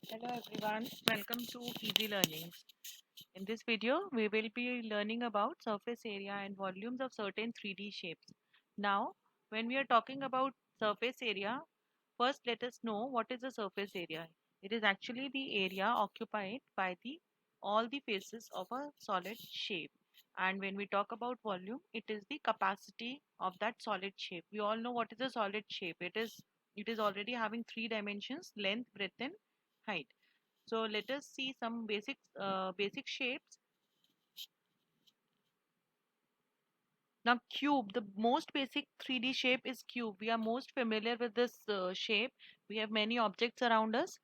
Hello everyone, welcome to Easy Learning. In this video, we will be learning about surface area and volumes of certain 3D shapes. Now, when we are talking about surface area, first let us know what is the surface area. It is actually the area occupied by the all the faces of a solid shape. And when we talk about volume, it is the capacity of that solid shape. We all know what is a solid shape. It is already having three dimensions: length, breadth, and height. So let us see some basic shapes. Now cube, the most basic 3D shape is cube. We are most familiar with this shape. We have many objects around us.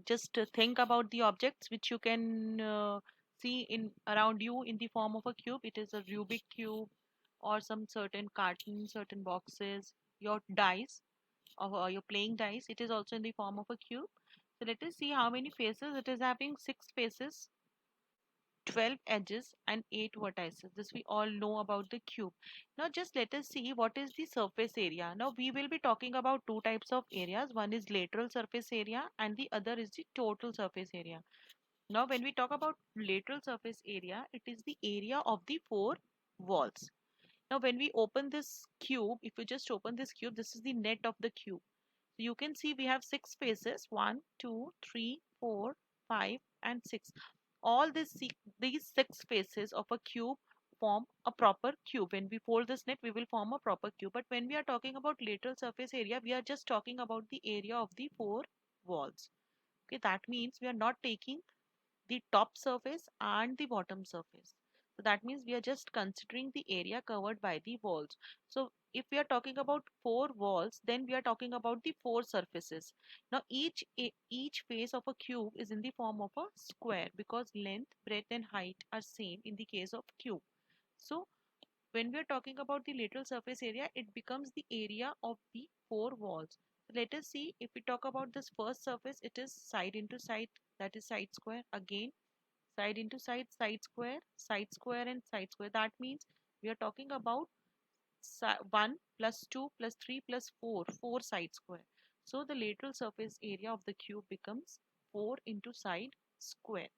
Just think about the objects which you can see in around you in the form of a cube. It is a Rubik cube or some certain carton, certain boxes, your dice of your playing dice. It is also in the form of a cube. So let us see how many faces. It is having six faces, 12 edges and 8 vertices. This we all know about the cube. Now just let us see what is the surface area. Now we will be talking about two types of areas. One is lateral surface area and the other is the total surface area. Now when we talk about lateral surface area, it is the area of the four walls. Now when we open this cube, if you just open this cube, this is the net of the cube. So you can see we have six faces: one, two, three, four, 5 and 6. All these six faces of a cube form a proper cube. When we fold this net, we will form a proper cube. But when we are talking about lateral surface area, we are just talking about the area of the four walls. Okay, that means we are not taking the top surface and the bottom surface. So that means we are just considering the area covered by the walls. So if we are talking about four walls, then we are talking about the four surfaces. Now each face of a cube is in the form of a square because length, breadth and height are same in the case of cube. So when we are talking about the lateral surface area, it becomes the area of the four walls. So let us see, if we talk about this first surface, it is side into side, that is side square. Again, side into side, side square and side square. That means we are talking about 1 plus 2 plus 3 plus 4, 4 side square. So the lateral surface area of the cube becomes 4 into side square.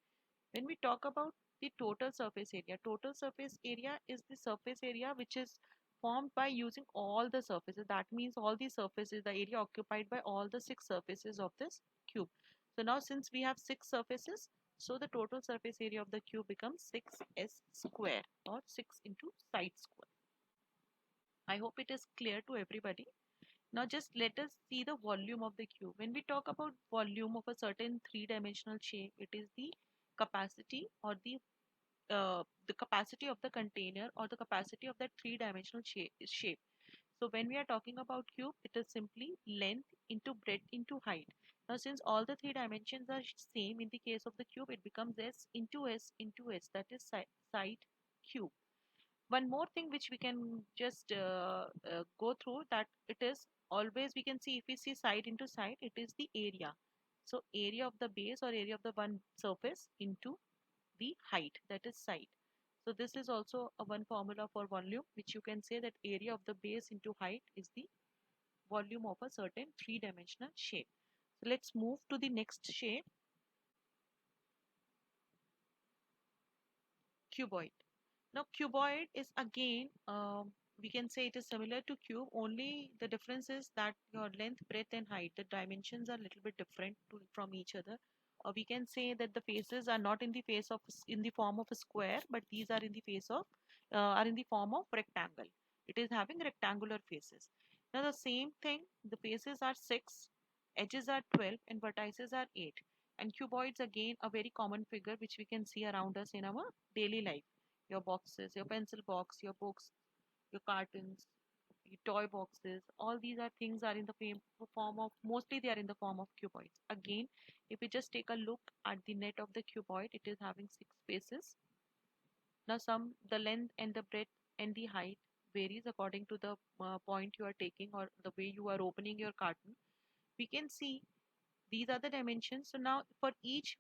When we talk about the total surface area is the surface area which is formed by using all the surfaces. That means all the surfaces, the area occupied by all the six surfaces of this cube. So now since we have six surfaces, so the total surface area of the cube becomes 6s square or 6 into side square. I hope it is clear to everybody. Now just let us see the volume of the cube. When we talk about volume of a certain three-dimensional shape, it is the capacity or the capacity of the container or the capacity of that three-dimensional shape. So when we are talking about cube, it is simply length into breadth into height. Now since all the three dimensions are same in the case of the cube, it becomes s into s into s, that is side cube. One more thing which we can just go through, that it is always, we can see, if we see side into side, it is the area. So area of the base or area of the one surface into the height, that is side. So this is also a one formula for volume, which you can say that area of the base into height is the volume of a certain three-dimensional shape. So let's move to the next shape, cuboid. Now cuboid is again, we can say it is similar to cube, only the difference is that your length, breadth and height, the dimensions are a little bit different from each other. Or we can say that the faces are not in the in the form of a square, but these are in the are in the form of rectangle. It is having rectangular faces. Now the same thing, the faces are 6, edges are 12 and vertices are 8. And cuboids again a very common figure which we can see around us in our daily life. Your boxes, your pencil box, your books, your cartons, your toy boxes, all these are things are in the form of, mostly they are in the form of cuboids. Again, if we just take a look at the net of the cuboid, it is having 6 faces. Now the length and the breadth and the height varies according to the point you are taking or the way you are opening your carton. We can see these are the dimensions. So now for each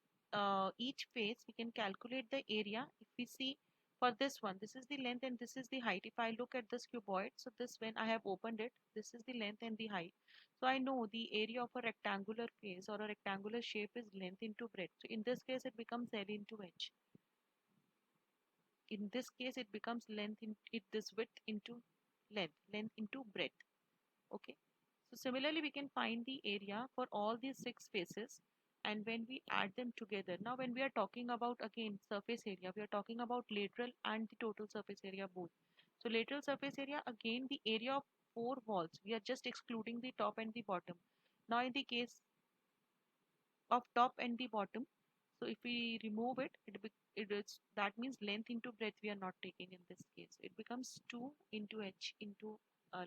face we can calculate the area. If we see For this one, this is the length and this is the height. If I look at this cuboid, so this, when I have opened it, this is the length and the height. So I know the area of a rectangular face or a rectangular shape is length into breadth. So in this case it becomes L into H. In this case it becomes length in it, this width into length into breadth. Okay, so similarly we can find the area for all these six faces, and when we add them together, now when we are talking about again surface area, we are talking about lateral and the total surface area both. So lateral surface area, again the area of four walls, we are just excluding the top and the bottom. Now in the case of top and the bottom, so if we remove it, it is, that means length into breadth we are not taking in this case. It becomes 2 into h into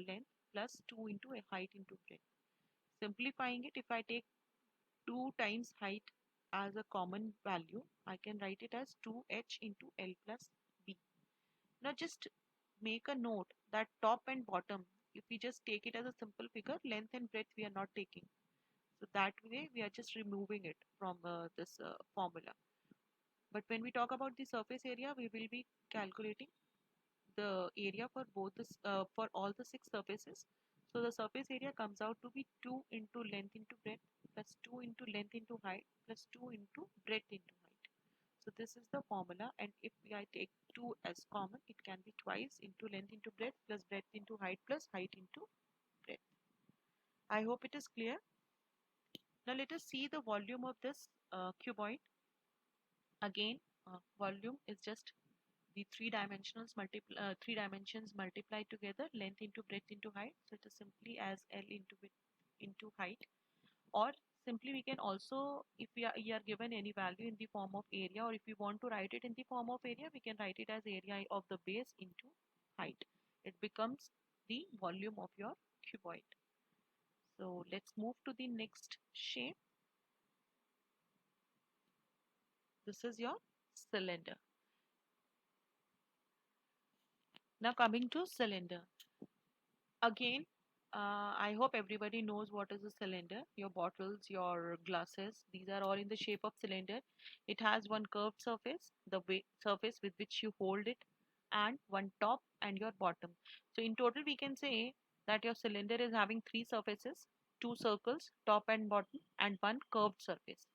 length plus 2 into a height into breadth. Simplifying it, if I take 2 times height as a common value, I can write it as 2h into L plus B. Now just make a note that top and bottom, if we just take it as a simple figure, length and breadth we are not taking. So that way we are just removing it from this formula. But when we talk about the surface area, we will be calculating the area for both this for all the six surfaces. So the surface area comes out to be 2 into length into breadth plus 2 into length into height plus 2 into breadth into height. So this is the formula, and if I take 2 as common, it can be twice into length into breadth plus breadth into height plus height into breadth. I hope it is clear. Now let us see the volume of this cuboid. Again, volume is just the three dimensions multiplied together, length into breadth into height. So it is simply as L into width into height. Or simply we can also, if we are given any value in the form of area, or if we want to write it in the form of area, we can write it as area of the base into height. It becomes the volume of your cuboid. So let's move to the next shape. This is your cylinder. Now coming to cylinder. Again, I hope everybody knows what is a cylinder. Your bottles, your glasses, these are all in the shape of cylinder. It has one curved surface, the surface with which you hold it, and one top and your bottom. So in total, we can say that your cylinder is having three surfaces, two circles, top and bottom, and one curved surface.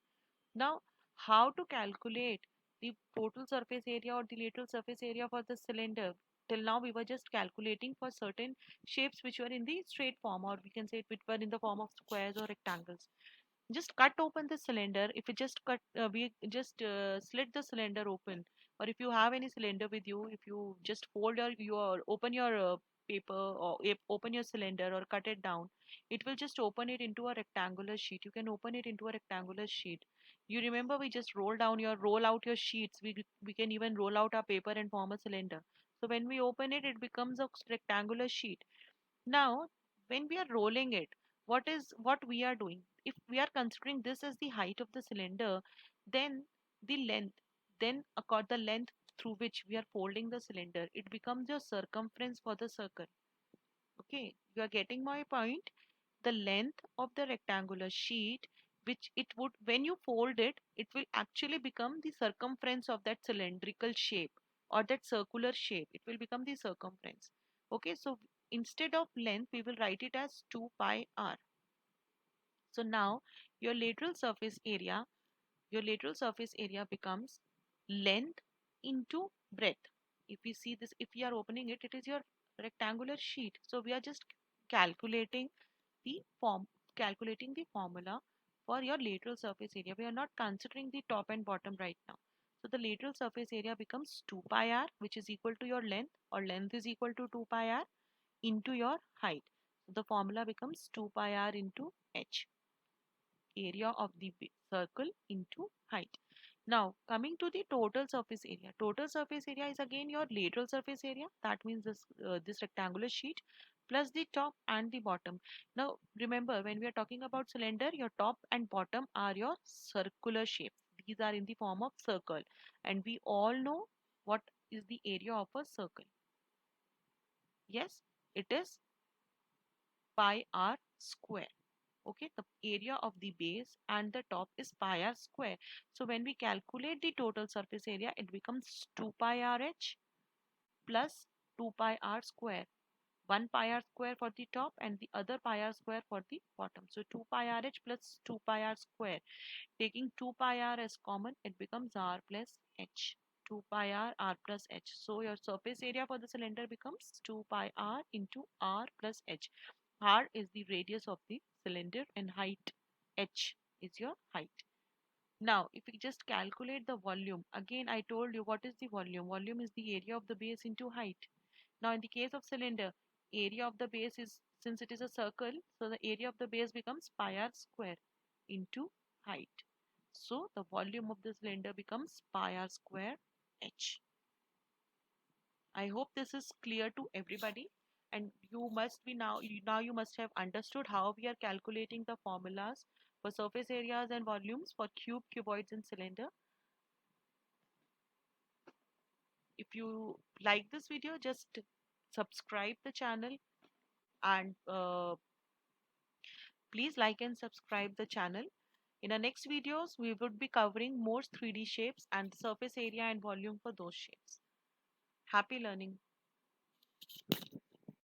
Now, how to calculate the total surface area or the lateral surface area for the cylinder? Till now, we were just calculating for certain shapes which were in the straight form, or we can say which were in the form of squares or rectangles. Just cut open the cylinder. If you just we just slit the cylinder open, or if you have any cylinder with you, if you just fold your open your paper, or open your cylinder or cut it down, it will just open it into a rectangular sheet. You can open it into a rectangular sheet. You remember we just roll out your sheets. We can even roll out our paper and form a cylinder. So when we open it, it becomes a rectangular sheet. Now, when we are rolling it, what we are doing? If we are considering this as the height of the cylinder, then the length, the length through which we are folding the cylinder, it becomes your circumference for the circle. Okay, you are getting my point. The length of the rectangular sheet, which it would, when you fold it, it will actually become the circumference of that cylindrical shape or that circular shape. It will become the circumference. Okay, so instead of length, we will write it as 2 pi r. So now your lateral surface area, becomes length into breadth. If we see this, if we are opening it, it is your rectangular sheet. So we are just calculating the formula for your lateral surface area. We are not considering the top and bottom right now. So the lateral surface area becomes 2 pi r, which is equal to your length, or length is equal to 2 pi r into your height. So the formula becomes 2 pi r into h, area of the circle into height. Now coming to the total surface area. Total surface area is again your lateral surface area. That means this rectangular sheet plus the top and the bottom. Now remember, when we are talking about cylinder, your top and bottom are your circular shapes. These are in the form of circle, and we all know what is the area of a circle. Yes, it is pi r square. Okay, the area of the base and the top is pi r square. So when we calculate the total surface area, it becomes 2 pi r h plus 2 pi r square. One pi r square for the top and the other pi r square for the bottom. So 2 pi rh plus 2 pi r square. Taking 2 pi r as common, it becomes r plus h. 2 pi r plus h. So your surface area for the cylinder becomes 2 pi r into r plus h. R is the radius of the cylinder and height h is your height. Now, if we just calculate the volume, again I told you what is the volume. Volume is the area of the base into height. Now, in the case of cylinder, area of the base is, since it is a circle, so the area of the base becomes pi r square into height. So the volume of the cylinder becomes pi r square h. I hope this is clear to everybody, and you must be now you must have understood how we are calculating the formulas for surface areas and volumes for cube, cuboids and cylinder. If you like this video, just subscribe the channel, and please like and subscribe the channel. In our next videos, we would be covering more 3D shapes and the surface area and volume for those shapes. Happy learning!